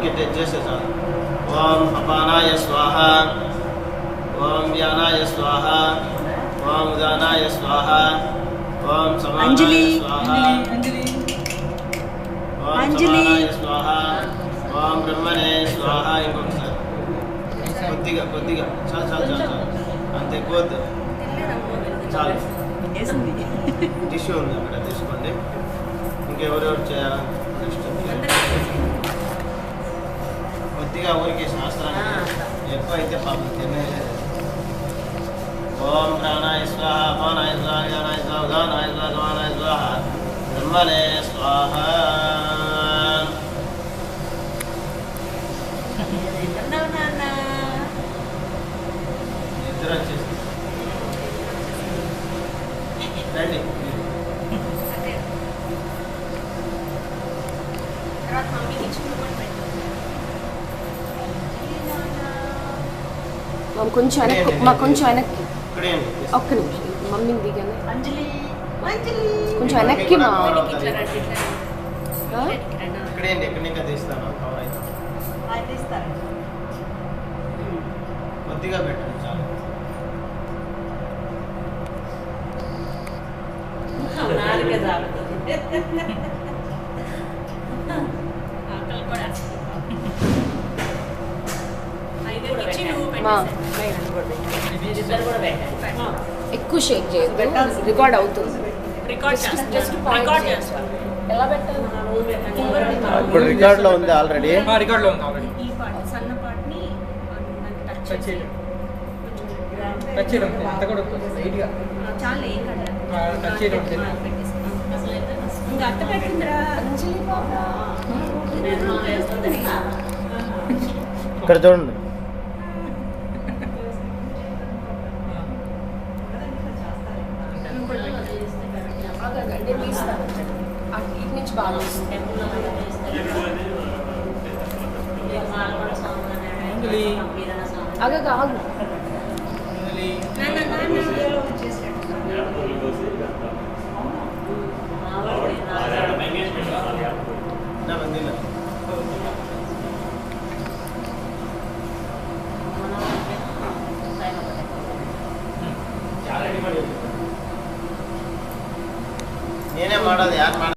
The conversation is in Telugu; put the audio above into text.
ఊరికి టచ్ చేస్తే చాలు. ఓం అపానాయ స్వాహ, ఓం వ్యానాయ స్వాహ, ఓం ఉదానాయ స్వాహ, ఓం సమానాయ స్వాహ, ఓం సమానాయ స్వాహ, ఓం బ్రహ్మణే స్వాహ. ఇంకొకసారి కొద్దిగా కొద్దిగా చాలు చాలు చాలు చాలు, అంత ఎక్కువ చాలు. టిష్యూ ఉంది అక్కడ, తీసుకోండి. ఇంకెవరెవరు చేయాలి? నెక్స్ట్ కొద్దిగా ఊరికి శాస్త్రాన్ని ఎక్కువ అయితే పాపం తినేలేదు. ఓం ప్రాణాయ స్వాహ, అపానాయ స్వాహ, వ్యానాయ స్వాహ, ఉదానాయ స్వాహ, సమానాయ స్వాహ, బ్రహ్మణే స్వాహ. నిద్ర వచ్చేసి రండి. కొంచెం వెనక్కి, మాకు కొంచెం వెనక్కి ఒక్క నిమిషం. మమ్మీని దిగాను. కొంచెం వెనక్కి మా కొద్దిగా పెట్టండి చాలు. ఎక్కువ షేక్ చేయదు, రికార్డ్ అవుతుంది. ఎలా పెట్టాలి? ఇప్పుడు రికార్డులో ఉంది ఆల్రెడీ. రికార్డులో ఉంది ఆల్రెడీ. ఈ పార్ట్ సన్న పార్ట్ని టచ్ చేయడం అంత కూడా లైట్గా చాలా ఏం కదా టచ్ చేయడం ఇంకా అత్త పెట్టిందిరా. ఇక్కడ చూడండి. ఇటు నుంచి బాగా వస్తుంది. ఆగగా ఆగు.